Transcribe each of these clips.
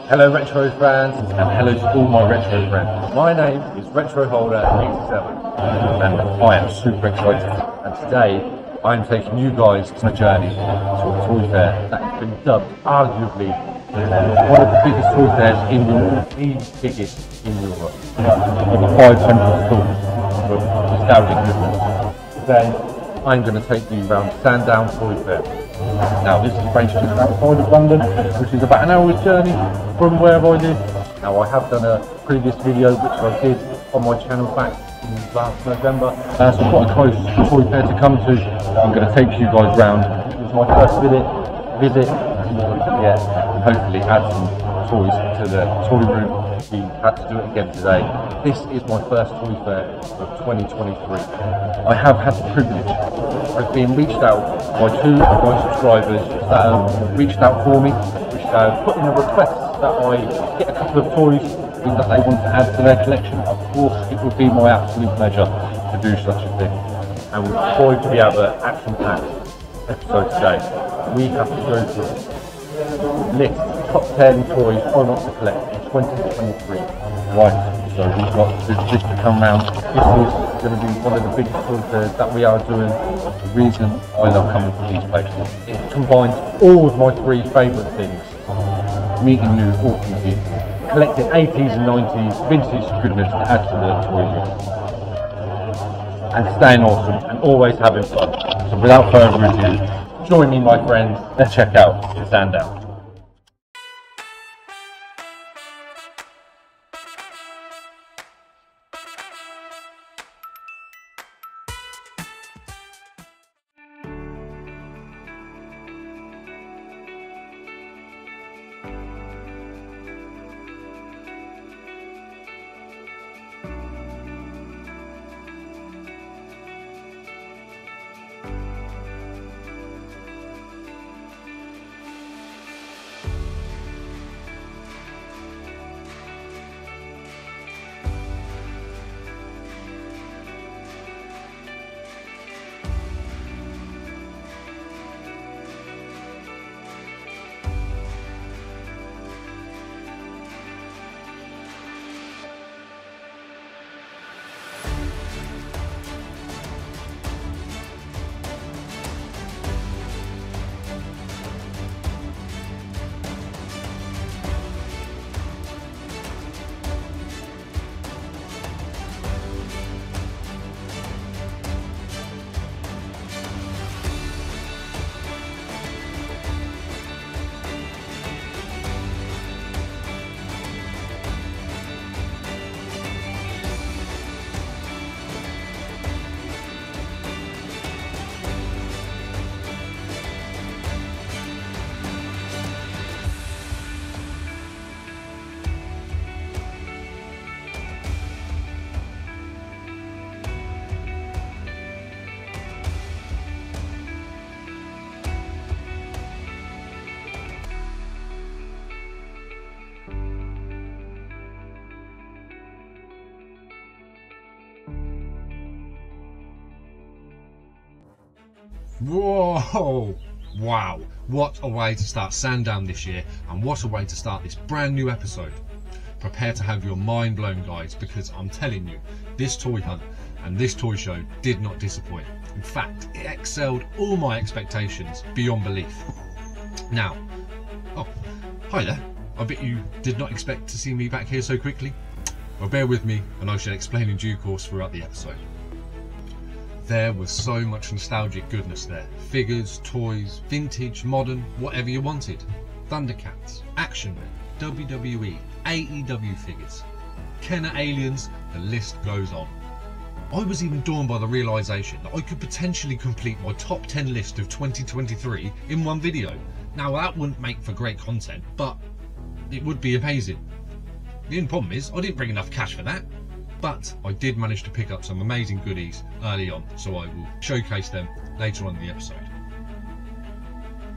Hello retro fans, and hello to all my retro friends. My name is Retro Holder 87 and I am super excited, and today I'm taking you guys on a journey to a toy fair that has been dubbed arguably one of the biggest toy fairs in Europe, the biggest in Europe. Over 500 stalls of nostalgic movements. Today I'm going to take you around Sandown Toy Fair. Now this is based just outside of London, which is about an hour's journey from where I live. Now I have done a previous video which I did on my channel back in last November. So quite a close toy fair to come to. I'm going to take you guys round. It was my first visit and hopefully add some toys to the toy room. We had to do it again today. This is my first toy fair of 2023. I have had the privilege of being reached out by two of my subscribers that have reached out for me, which have put in a request that I get a couple of toys that they want to add to their collection. Of course, it would be my absolute pleasure to do such a thing. And we're going to be able to action-packed episode today. We have to go through list top 10 toys I want to collect in 2023. Right, so we've got this to come round. This is going to be one of the biggest toy fairs that we are doing. The reason I love coming to these places, it combines all of my three favourite things: meeting new awesome people, collecting 80s and 90s vintage goodness to add to the toy room, and staying awesome and always having fun. So without further ado, join me my friends, let's check out Sandown. Whoa! Wow, what a way to start Sandown this year, and what a way to start this brand new episode. Prepare to have your mind blown, guys, because I'm telling you, this toy hunt and this toy show did not disappoint. In fact, it excelled all my expectations beyond belief. Now, oh, hi there. I bet you did not expect to see me back here so quickly. Well, bear with me and I shall explain in due course throughout the episode. There was so much nostalgic goodness there. Figures, toys, vintage, modern, whatever you wanted. Thundercats, Action Men, WWE, AEW figures, Kenner aliens, the list goes on. I was even dawned by the realisation that I could potentially complete my top 10 list of 2023 in one video. Now that wouldn't make for great content, but it would be amazing. The only problem is I didn't bring enough cash for that. But I did manage to pick up some amazing goodies early on, so I will showcase them later on in the episode.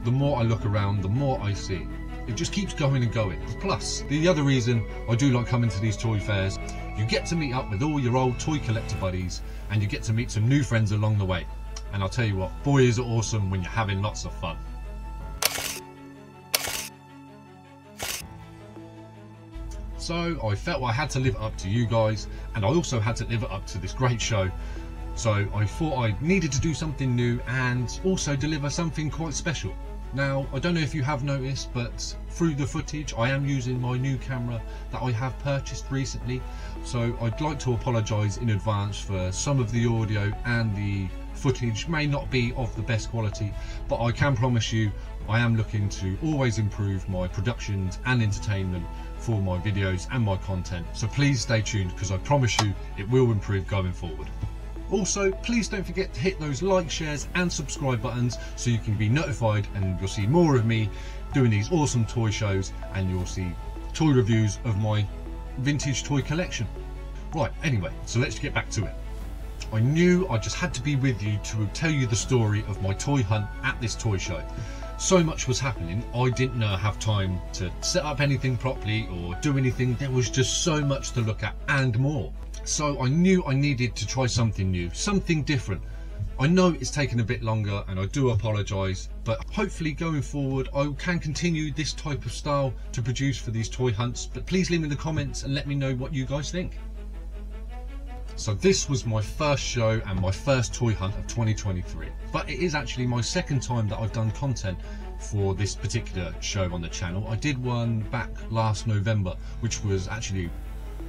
The more I look around, the more I see. It just keeps going and going. Plus, the other reason I do like coming to these toy fairs, you get to meet up with all your old toy collector buddies and you get to meet some new friends along the way. And I'll tell you what, boy is it awesome when you're having lots of fun. So I felt I had to live it up to you guys, and I also had to live it up to this great show. So I thought I needed to do something new and also deliver something quite special. Now, I don't know if you have noticed, but through the footage I am using my new camera that I have purchased recently. So I'd like to apologise in advance for some of the audio and the footage may not be of the best quality, but I can promise you I am looking to always improve my productions and entertainment for my videos and my content. So please stay tuned, because I promise you it will improve going forward. Also, please don't forget to hit those like, shares and subscribe buttons so you can be notified, and you'll see more of me doing these awesome toy shows, and you'll see toy reviews of my vintage toy collection. Right, anyway, so let's get back to it. I knew I just had to be with you to tell you the story of my toy hunt at this toy show. So much was happening, I didn't have time to set up anything properly or do anything. There was just so much to look at and more. So I knew I needed to try something new, something different. I know it's taken a bit longer and I do apologise, but hopefully going forward I can continue this type of style to produce for these toy hunts. But please leave me in the comments and let me know what you guys think. So this was my first show and my first toy hunt of 2023, but it is actually my second time that I've done content for this particular show on the channel. I did one back last November, which was actually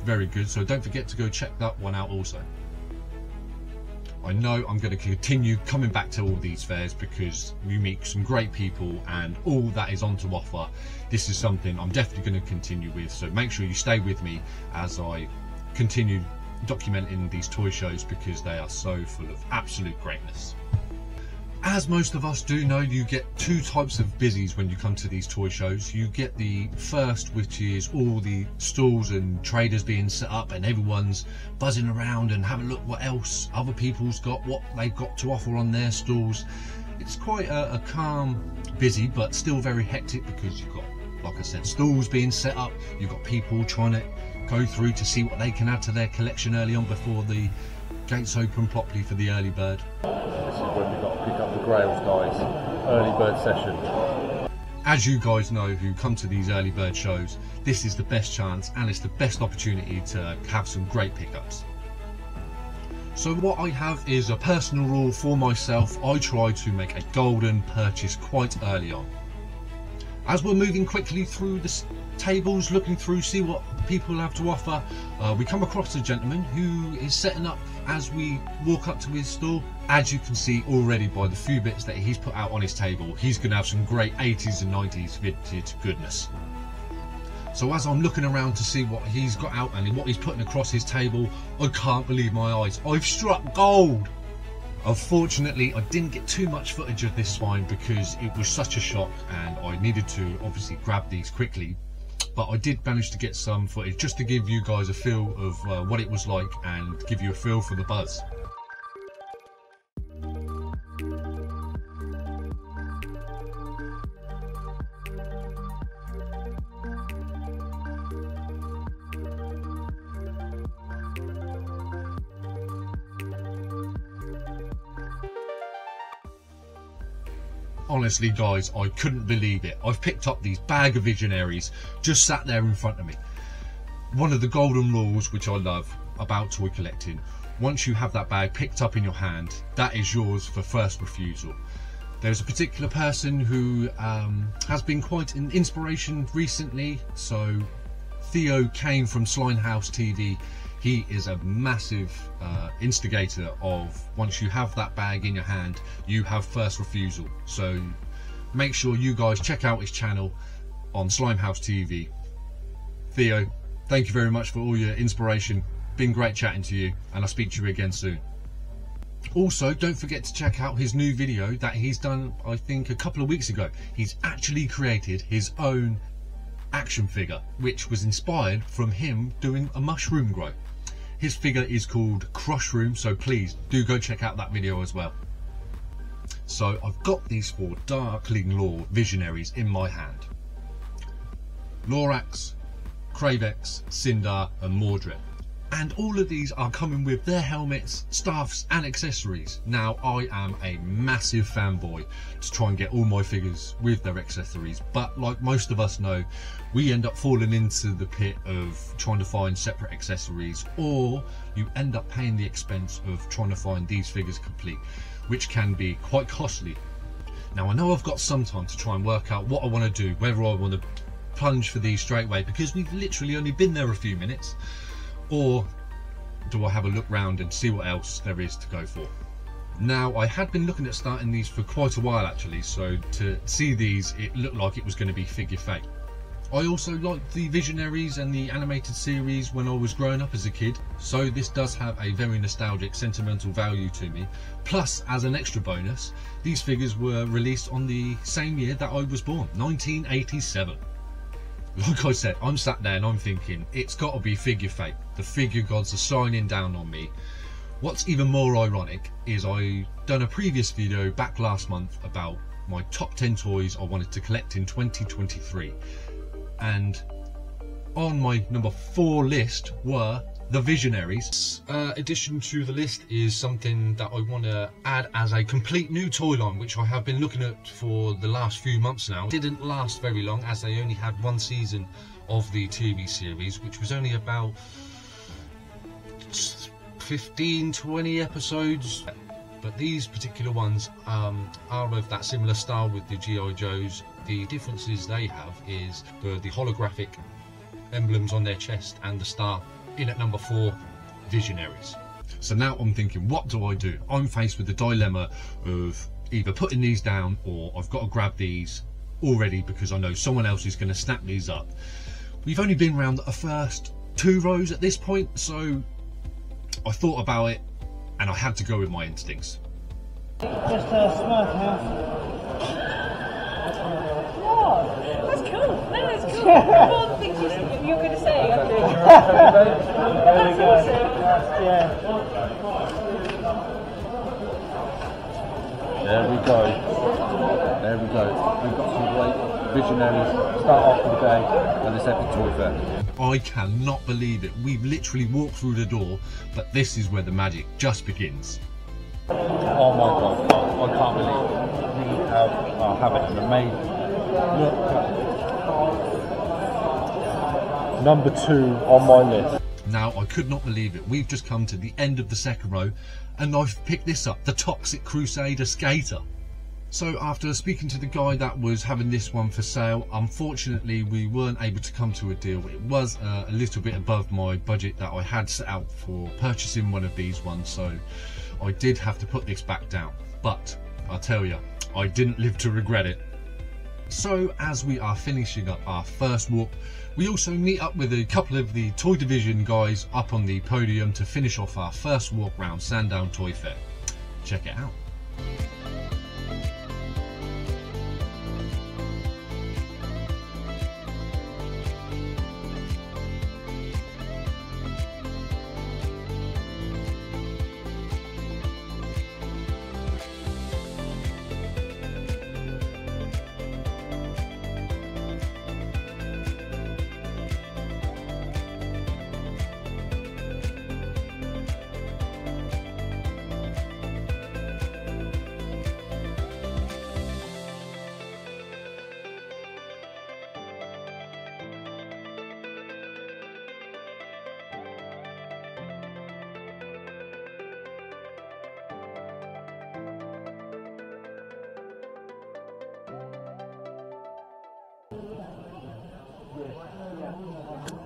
very good, so don't forget to go check that one out also. I know I'm going to continue coming back to all these fairs because you meet some great people and all that is on to offer. This is something I'm definitely going to continue with, so make sure you stay with me as I continue documenting these toy shows, because they are so full of absolute greatness. As most of us do know, you get two types of busies when you come to these toy shows. You get the first, which is all the stalls and traders being set up and everyone's buzzing around and having a look what else other people's got, what they've got to offer on their stalls. It's quite a calm busy, but still very hectic, because you've got, like I said, stalls being set up, you've got people trying to go through to see what they can add to their collection early on before the gates open properly for the early bird. This is when we've got to pick up the grails, guys. Early bird session. As you guys know who come to these early bird shows, this is the best chance and it's the best opportunity to have some great pickups. So what I have is a personal rule for myself. I try to make a golden purchase quite early on. As we're moving quickly through the tables, looking through, see what people have to offer, we come across a gentleman who is setting up as we walk up to his stall. As you can see already by the few bits that he's put out on his table, he's going to have some great 80s and 90s vintage goodness. So as I'm looking around to see what he's got out and what he's putting across his table, I can't believe my eyes. I've struck gold! Unfortunately, I didn't get too much footage of this swine because it was such a shock and I needed to obviously grab these quickly. But I did manage to get some footage just to give you guys a feel of what it was like and give you a feel for the buzz. Honestly guys, I couldn't believe it. I've picked up these bag of Visionaries just sat there in front of me. One of the golden rules which I love about toy collecting, once you have that bag picked up in your hand, that is yours for first refusal. There's a particular person who has been quite an inspiration recently. So Theo came from Slimehouse TV. He is a massive instigator of, once you have that bag in your hand, you have first refusal. So make sure you guys check out his channel on Slimehouse TV. Theo, thank you very much for all your inspiration. Been great chatting to you, and I'll speak to you again soon. Also, don't forget to check out his new video that he's done, I think, a couple of weeks ago. He's actually created his own action figure, which was inspired from him doing a mushroom grow. His figure is called Crushroom, so please do go check out that video as well. So I've got these four Darkling Lore Visionaries in my hand. Lorax, Kravex, Sindar and Mordred. And all of these are coming with their helmets, staffs and accessories. Now, I am a massive fanboy to try and get all my figures with their accessories, but like most of us know, we end up falling into the pit of trying to find separate accessories, or you end up paying the expense of trying to find these figures complete, which can be quite costly. Now, I know I've got some time to try and work out what I want to do, whether I want to plunge for these straight away because we've literally only been there a few minutes, or do I have a look round and see what else there is to go for. Now, I had been looking at starting these for quite a while actually, so to see these, it looked like it was going to be Figure Fate. I also liked the Visionaries and the animated series when I was growing up as a kid, so this does have a very nostalgic, sentimental value to me. Plus, as an extra bonus, these figures were released on the same year that I was born, 1987. Like I said, I'm sat there and I'm thinking, it's got to be Figure Fate. The figure gods are shining down on me. What's even more ironic is I done a previous video back last month about my top 10 toys I wanted to collect in 2023. And on my number 4 list were the Visionaries. Addition to the list is something that I want to add as a complete new toy line, which I have been looking at for the last few months now. It didn't last very long as they only had 1 season of the TV series, which was only about 15-20 episodes. But these particular ones are of that similar style with the G.I. Joes. The differences they have is the holographic emblems on their chest and the star in at number 4, Visionaries. So now I'm thinking, what do I do? I'm faced with the dilemma of either putting these down, or I've got to grab these already because I know someone else is going to snap these up. We've only been around the first 2 rows at this point, so I thought about it and I had to go with my instincts. Just a Smurf house. Oh, that's cool. No, that's cool. All the things you were going to say. There we go. Awesome. Yeah. There we go. There we go. We've got some great Visionaries start off for the day at this epic toy fair. I cannot believe it. We've literally walked through the door, but this is where the magic just begins. Oh my god, I can't believe it. We have it in the main. Look. Number 2 on my list. Now, I could not believe it. We've just come to the end of the second row and I've picked this up, the Toxic Crusader Skater. So after speaking to the guy that was having this one for sale, unfortunately we weren't able to come to a deal. It was a little bit above my budget that I had set out for purchasing one of these ones, so I did have to put this back down. But I'll tell you, I didn't live to regret it. So as we are finishing up our first walk, we also meet up with a couple of the Toy Division guys up on the podium to finish off our first walk round Sandown Toy Fair. Check it out.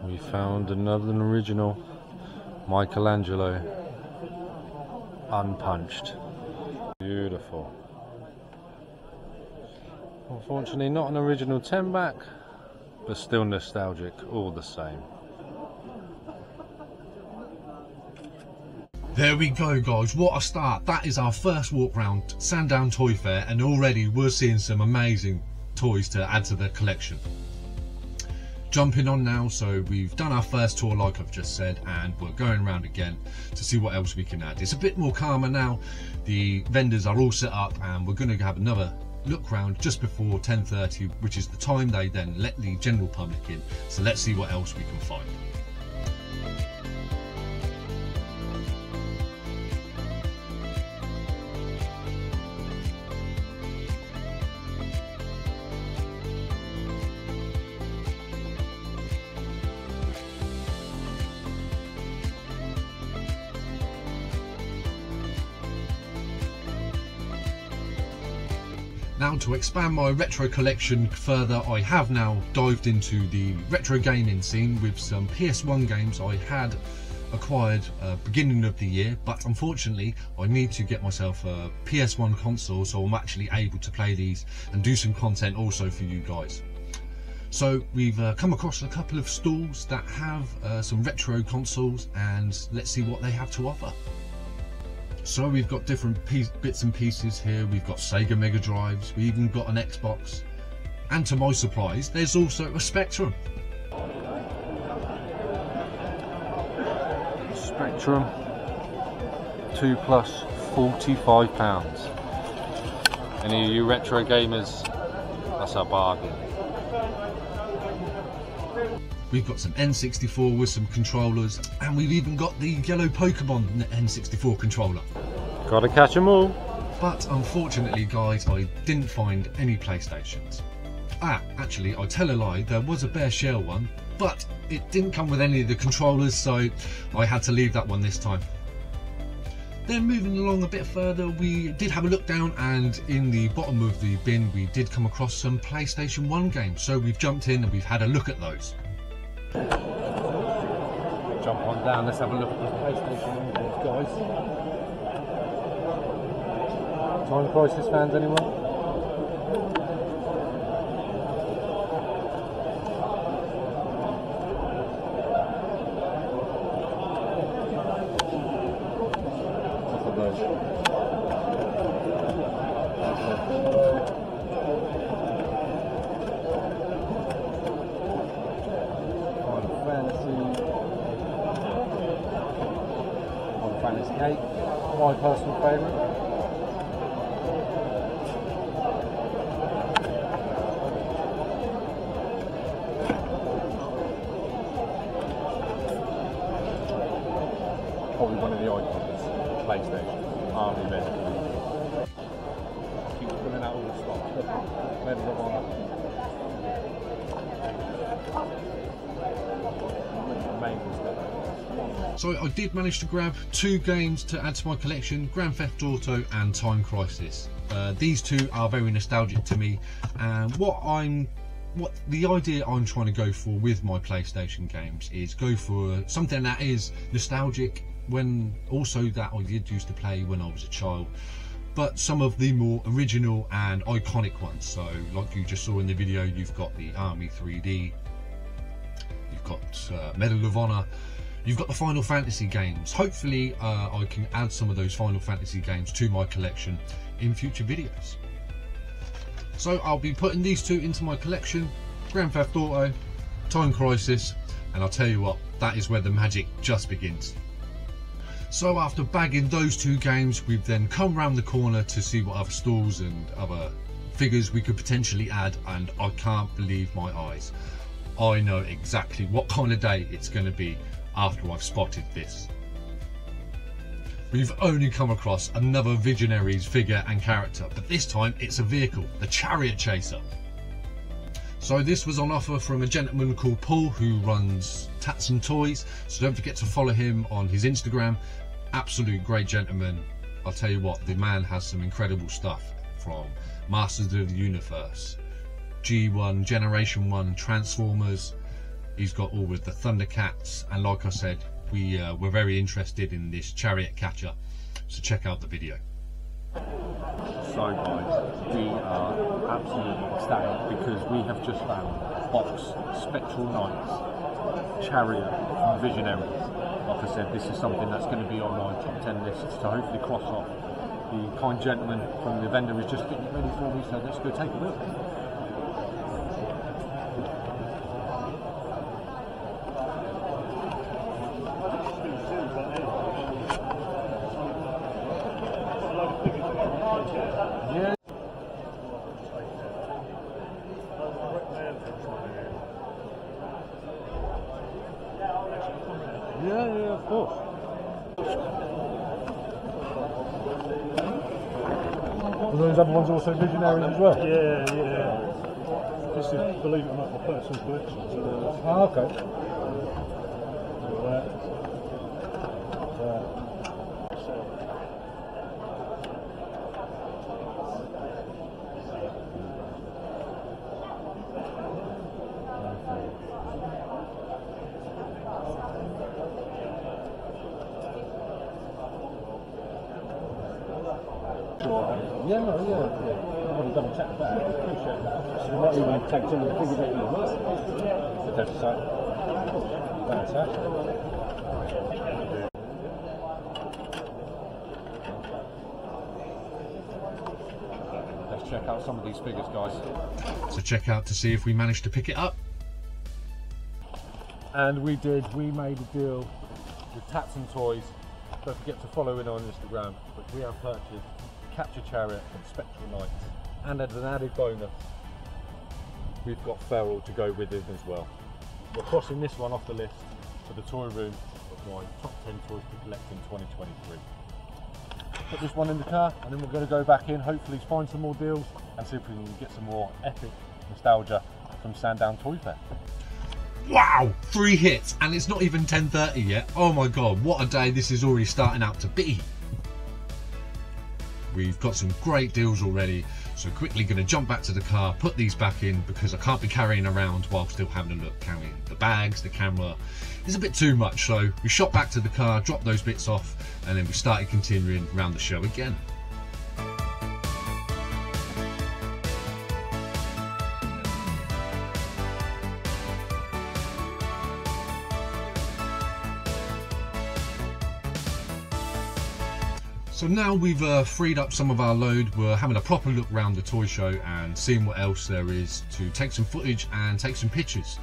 We found another original Michelangelo, unpunched. Beautiful. Unfortunately not an original 10 back, but still nostalgic all the same. There we go guys, what a start. That is our first walk round Sandown Toy Fair, and already we're seeing some amazing toys to add to the collection. Jumping on now, so we've done our first tour like I've just said, and we're going around again to see what else we can add. It's a bit more calmer now, the vendors are all set up and we're going to have another look round just before 10:30, which is the time they then let the general public in, so let's see what else we can find. Now, to expand my retro collection further, I have now dived into the retro gaming scene with some PS1 games I had acquired beginning of the year, but unfortunately I need to get myself a PS1 console so I'm actually able to play these and do some content also for you guys. So we've come across a couple of stalls that have some retro consoles, and let's see what they have to offer. So we've got different bits and pieces here. We've got Sega Mega Drives, we even got an Xbox, and to my surprise there's also a Spectrum. Spectrum 2 plus £45. Any of you retro gamers, that's a bargain. We've got some N64 with some controllers, and we've even got the yellow Pokemon N64 controller. Gotta catch them all. But unfortunately guys, I didn't find any PlayStations. Actually, I tell a lie, there was a bare shell one, but it didn't come with any of the controllers, so I had to leave that one this time. Then moving along a bit further, we did have a look down, and in the bottom of the bin we did come across some PlayStation 1 games, so we've jumped in and we've had a look at those. Jump on down, let's have a look at these PlayStation 1 games, guys. Time Crisis fans, anyone? Fantasy 8, my personal favourite. Probably one of the icons, PlayStation, Army Red. Keep pulling out all the stops. Medal of Honor. Amazing stuff. So I did manage to grab 2 games to add to my collection, Grand Theft Auto and Time Crisis. These two are very nostalgic to me, and what the idea I'm trying to go for with my PlayStation games is go for something that is nostalgic, when also that I did used to play when I was a child, but some of the more original and iconic ones. So like you just saw in the video, you've got the Army 3D, you've got Medal of Honor, you've got the Final Fantasy games. Hopefully I can add some of those Final Fantasy games to my collection in future videos. So I'll be putting these 2 into my collection, Grand Theft Auto, Time Crisis, and I'll tell you what, that is where the magic just begins. So after bagging those 2 games, we've then come round the corner to see what other stalls and other figures we could potentially add, and I can't believe my eyes. I know exactly what kind of day it's going to be after I've spotted this. We've only come across another Visionaries figure and character, but this time it's a vehicle, the Chariot Chaser. So this was on offer from a gentleman called Paul who runs Tats and Toys, so don't forget to follow him on his Instagram. Absolute great gentleman. I'll tell you what, the man has some incredible stuff, from Masters of the Universe, G1, Generation 1, Transformers. He's got all with the Thundercats, and like I said, we were very interested in this Chariot Catcher, so check out the video. So guys, we are absolutely ecstatic because we have just found Box Spectral Knights Chariot from Visionaries. Like I said, this is something that's going to be on my top 10 list to hopefully cross off. The kind gentleman from the vendor is just getting it ready for me, so let's go take a look. Yeah, of course. Are those other ones also Visionaries as well? Yeah. This is, believe it or not, my personal collection. Oh, okay. Yeah, no, yeah. I want to double check that. Appreciate that. So what you want to take some of the figure that you want. That's fantastic. Let's check out some of these figures, guys. So check out to see if we managed to pick it up. And we did. We made a deal with Tats and Toys. Don't forget to follow in on Instagram. But we have purchased Capture Chariot and Spectral Knights. And as an added bonus, we've got Feral to go with it as well. We're crossing this one off the list for the toy room of my top 10 toys to collect in 2023. Put this one in the car and then we're going to go back in, hopefully find some more deals and see if we can get some more epic nostalgia from Sandown Toy Fair. Wow, 3 hits and it's not even 10:30 yet. Oh my god, what a day this is already starting out to be. We've got some great deals already, so quickly going to jump back to the car, put these back in because I can't be carrying around while still having a look. Carrying the bags, the camera is a bit too much, so we shot back to the car, dropped those bits off, and then we started continuing around the show again. So now we've freed up some of our load, we're having a proper look around the toy show and seeing what else there is to take some footage and take some pictures.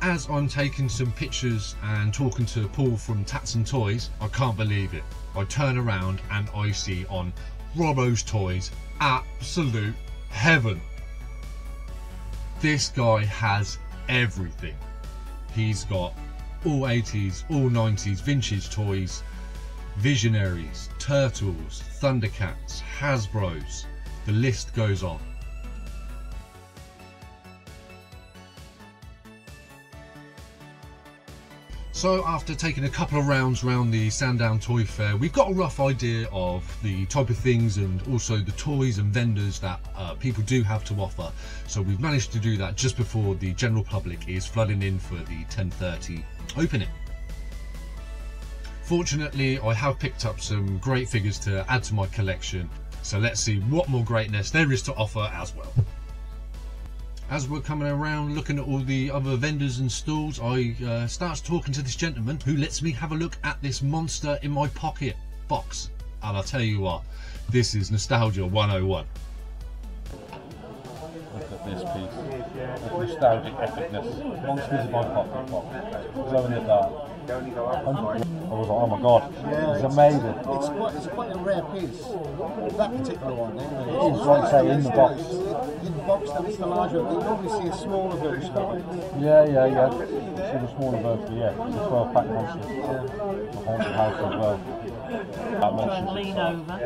As I'm taking some pictures and talking to Paul from Tats and Toys, I can't believe it. I turn around and I see on Robbo's Toys absolute heaven. This guy has everything. He's got all 80s, all 90s vintage toys, Visionaries, Turtles, Thundercats, Hasbros, the list goes on. So after taking a couple of rounds around the Sandown Toy Fair, we've got a rough idea of the type of things and also the toys and vendors that people do have to offer. So we've managed to do that just before the general public is flooding in for the 10:30 opening. Fortunately, I have picked up some great figures to add to my collection, so let's see what more greatness there is to offer as well. As we're coming around looking at all the other vendors and stalls, I start talking to this gentleman who lets me have a look at this monster in my pocket box. And I'll tell you what, this is Nostalgia 101. Look at this piece of nostalgic epicness. Monsters in my pocket box. Glow in the dark. I was like, oh my god, yeah, it's amazing. It's quite a rare piece. That particular one, anyway. It is, like say, in the box. In the box, that's the larger one. You normally see a smaller version of it. Yeah. See the smaller version, yeah. It's a 12-pack monster. Yeah. The haunted house as well. That monster. Lean over.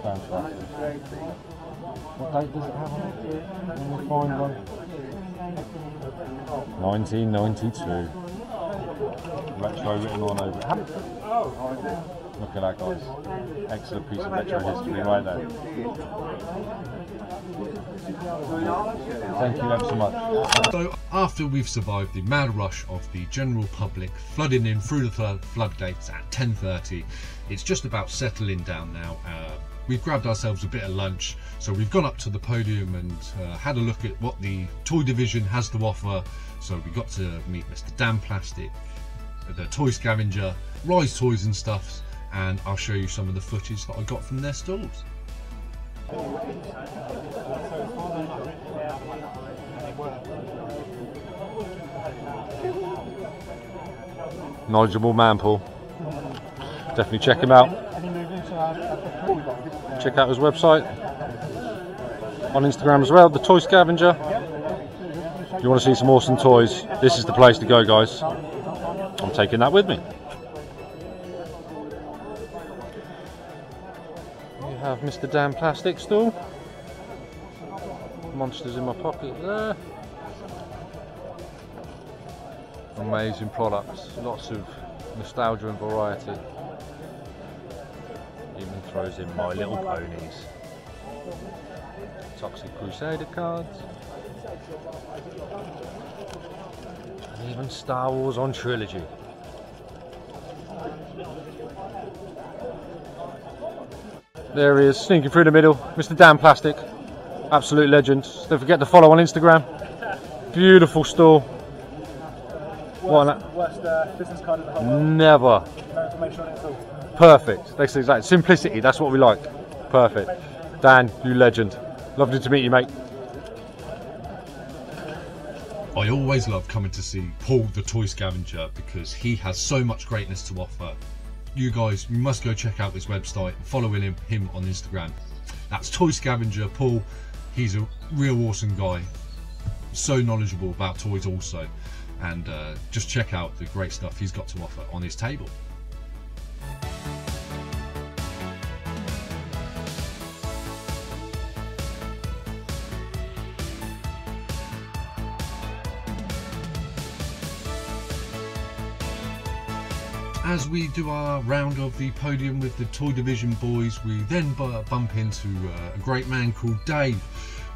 Fantastic. What date does it have on it? When we find one? 1992. Retro written on over it. Look at that, guys. Excellent piece of retro history right there. Thank you ever so much. So after we've survived the mad rush of the general public flooding in through the floodgates at 10:30, it's just about settling down now. We've grabbed ourselves a bit of lunch, so we've gone up to the podium and had a look at what the toy division has to offer. So we got to meet Mr. Dan Plastic, the toy scavenger, Rise Toys and Stuffs, and I'll show you some of the footage that I got from their stalls. Knowledgeable man, Paul. Definitely check him out. Check out his website on Instagram as well, the Toy Scavenger. If you want to see some awesome toys, this is the place to go, guys. I'm taking that with me. You have Mr. Dan Plastic stall. Monsters in my pocket there. Amazing products, lots of nostalgia and variety. Even throws in My Little Ponies. Toxic Crusader cards. And even Star Wars on Trilogy. There he is, sneaking through the middle, Mr. Dan Plastic, absolute legend. Don't forget to follow on Instagram. Beautiful store. Worst business card in the whole world. Never. No information on it at all. Perfect. That's exactly simplicity. That's what we like. Perfect. Dan, you legend. Lovely to meet you, mate. I always love coming to see Paul the Toy Scavenger because he has so much greatness to offer. You guys, you must go check out his website and follow him on Instagram. That's Toy Scavenger Paul. He's a real awesome guy. So knowledgeable about toys also. And just check out the great stuff he's got to offer on his table. As we do our round of the podium with the Toy Division boys, we then bump into a great man called Dave,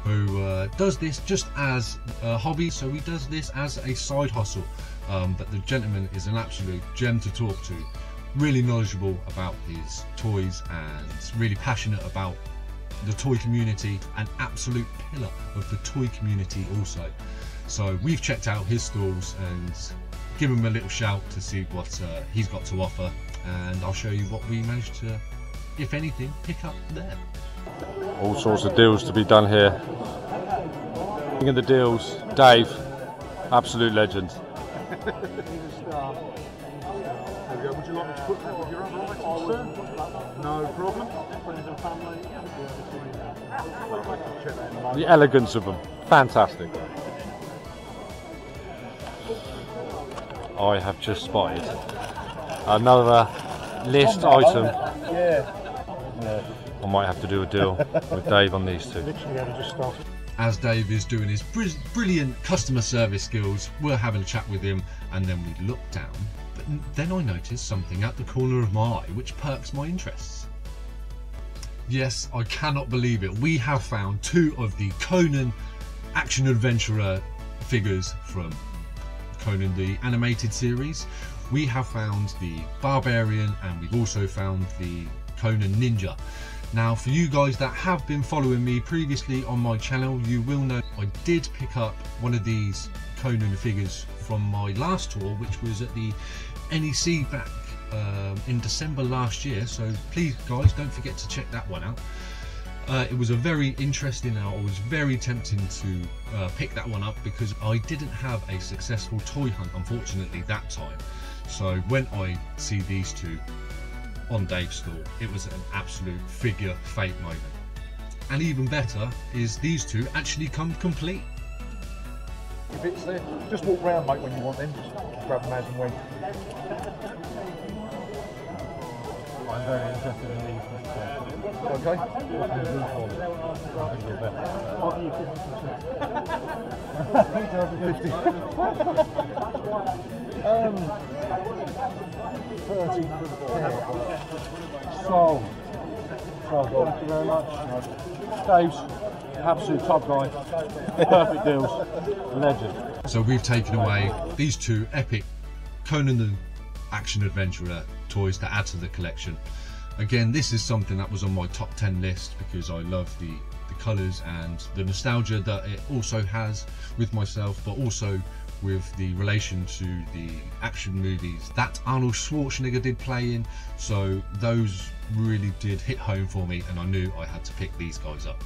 who does this just as a hobby, so he does this as a side hustle. But the gentleman is an absolute gem to talk to, really knowledgeable about his toys and really passionate about the toy community, an absolute pillar of the toy community also. So we've checked out his stalls and give him a little shout to see what he's got to offer, and I'll show you what we managed to, if anything, pick up there. All sorts of deals to be done here. King of the deals, Dave, absolute legend. Would you like me to put that with your other items, sir? No problem. The elegance of them, fantastic. I have just spotted another list item. Yeah. I might have to do a deal with Dave on these two. As Dave is doing his brilliant customer service skills, we're having a chat with him, and then we look down. But then I noticed something at the corner of my eye which perks my interests. Yes, I cannot believe it. We have found two of the Conan action adventurer figures from Conan the animated series. We have found the Barbarian, and we've also found the Conan Ninja. Now, for you guys that have been following me previously on my channel, you will know I did pick up one of these Conan figures from my last tour, which was at the NEC back in December last year, so please guys don't forget to check that one out. It was a very interesting, I was very tempted to pick that one up because I didn't have a successful toy hunt, unfortunately, that time. So when I see these two on Dave's stall, it was an absolute figure fate moment. And even better is these two actually come complete. If it's there, just walk round, mate, when you want them. Just grab them as and when. I'm very interested in these. Okay. I'll give you 30 for the pair. Sold. Thank you very much. Dave's absolute top guy. Perfect deals. Legend. So we've taken away these two epic Conan the action adventurer toys to add to the collection. Again, this is something that was on my top 10 list because I love the colours and the nostalgia that it also has with myself, but also with the relation to the action movies that Arnold Schwarzenegger did play in. So those really did hit home for me, and I knew I had to pick these guys up.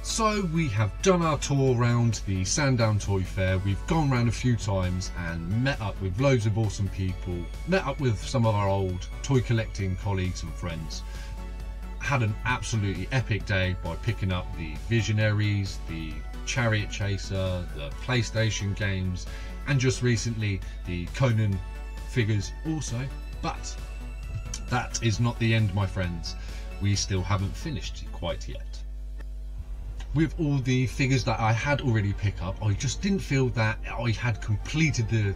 So we have done our tour around the Sandown Toy Fair. We've gone around a few times and met up with loads of awesome people, met up with some of our old toy collecting colleagues and friends. Had an absolutely epic day by picking up the Visionaries, the Chariot Chaser, the PlayStation games, and just recently the Conan figures also. But that is not the end, my friends. We still haven't finished quite yet. With all the figures that I had already picked up, I just didn't feel that I had completed the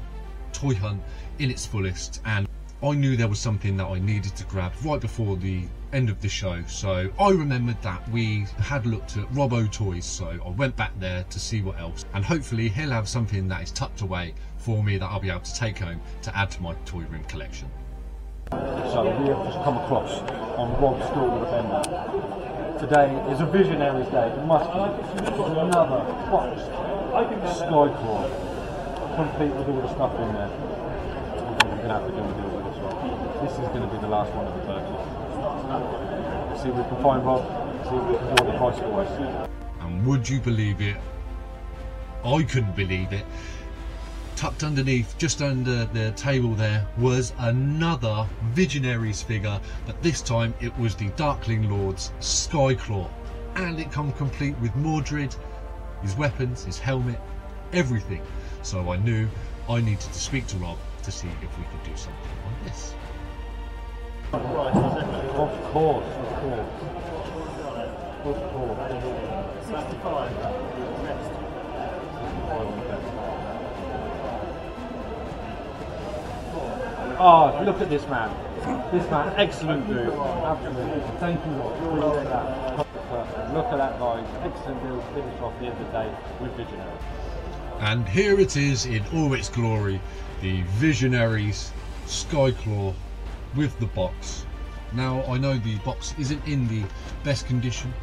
toy hunt in its fullest, and I knew there was something that I needed to grab right before the end of the show. So I remembered that we had looked at Robbo Toys, so I went back there to see what else, and hopefully he'll have something that is tucked away for me that I'll be able to take home to add to my toy room collection. So we have just come across on Rob's School with a Bender. Today is a Visionaries Day. It must be. Another box Skyclaw, complete with all the stuff in there. We're going to have to do a deal with this one. This is going to be the last one of the purchase. See if we can find Rob. See if we can do the price for us. And would you believe it? I couldn't believe it. Tucked underneath, just under the table there, was another Visionaries figure, but this time it was the Darkling Lord's Skyclaw, and it comes complete with Mordred, his weapons, his helmet, everything. So I knew I needed to speak to Rob to see if we could do something on this. Of course. 65. Oh, look at this man. This man, excellent dude. Absolutely. Thank you, Rob. Appreciate that. Perfect. Look at that, guys. Excellent deal to finish off the end of the day with Visionaries. And here it is in all its glory, the Visionaries Skyclaw with the box. Now, I know the box isn't in the best condition,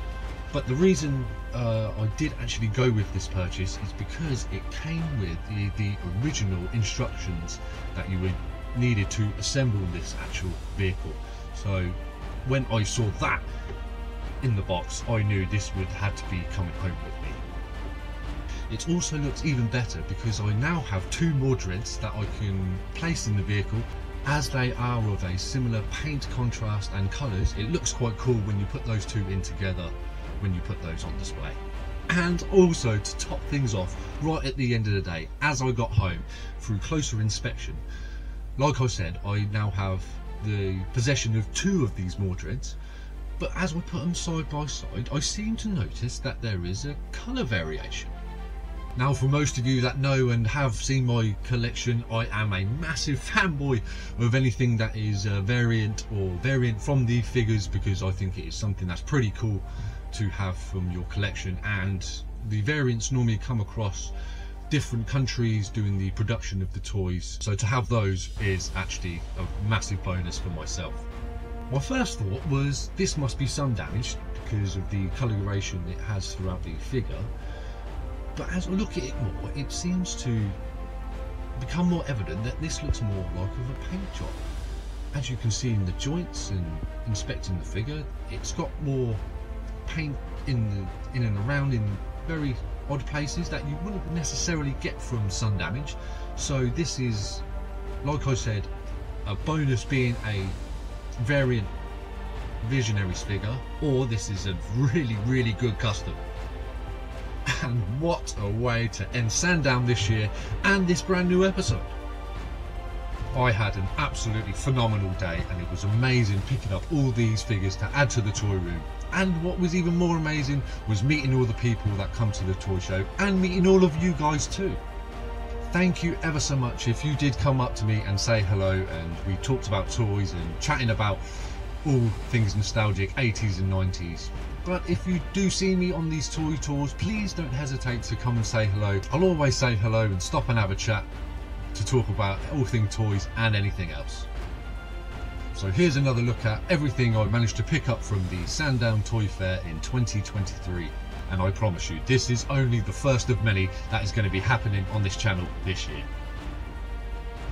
but the reason I did actually go with this purchase is because it came with the original instructions that you would needed to assemble this actual vehicle. So when I saw that in the box, I knew this would have to be coming home with me. It also looks even better because I now have two Mordreds that I can place in the vehicle. As they are of a similar paint contrast and colours, it looks quite cool when you put those two in together, when you put those on display. And also, to top things off, right at the end of the day, as I got home, through closer inspection, like I said, I now have the possession of two of these Mordreds, but as I put them side by side, I seem to notice that there is a colour variation. Now, for most of you that know and have seen my collection, I am a massive fanboy of anything that is a variant or variant from the figures, because I think it is something that's pretty cool to have from your collection, and the variants normally come across different countries doing the production of the toys, so to have those is actually a massive bonus for myself. My first thought was this must be sun damaged because of the coloration it has throughout the figure, but as I look at it more, it seems to become more evident that this looks more like of a paint job. As you can see in the joints and inspecting the figure, it's got more paint in and around in very odd places that you wouldn't necessarily get from sun damage. So this is, like I said, a bonus being a variant Visionaries figure, or this is a really good custom. And what a way to end Sandown this year and this brand new episode. I had an absolutely phenomenal day, and it was amazing picking up all these figures to add to the toy room. And what was even more amazing was meeting all the people that come to the toy show and meeting all of you guys too. Thank you ever so much if you did come up to me and say hello, and we talked about toys and chatting about all things nostalgic 80s and 90s. But if you do see me on these toy tours, please don't hesitate to come and say hello. I'll always say hello and stop and have a chat to talk about all things toys and anything else. So here's another look at everything I managed to pick up from the Sandown Toy Fair in 2023. And I promise you, this is only the first of many that is going to be happening on this channel this year.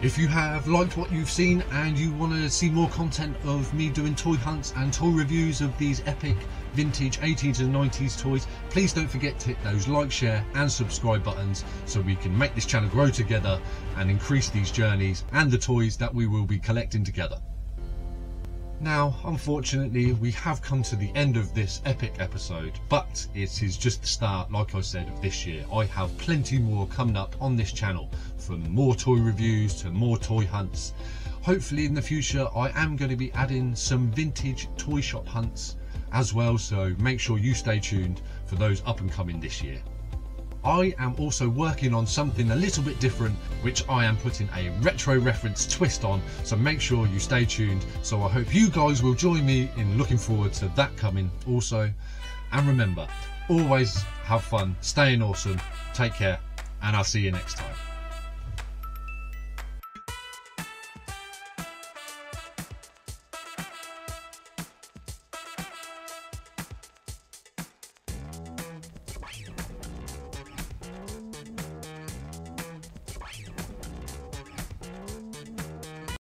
If you have liked what you've seen and you want to see more content of me doing toy hunts and toy reviews of these epic vintage 80s and 90s toys, please don't forget to hit those like, share and subscribe buttons so we can make this channel grow together and increase these journeys and the toys that we will be collecting together. Now, unfortunately, we have come to the end of this epic episode, but it is just the start, like I said, of this year. I have plenty more coming up on this channel, from more toy reviews to more toy hunts. Hopefully in the future I am going to be adding some vintage toy shop hunts as well, so make sure you stay tuned for those up and coming this year. I am also working on something a little bit different, which I am putting a retro reference twist on, so make sure you stay tuned. So I hope you guys will join me in looking forward to that coming also. And remember, always have fun, staying awesome, take care, and I'll see you next time.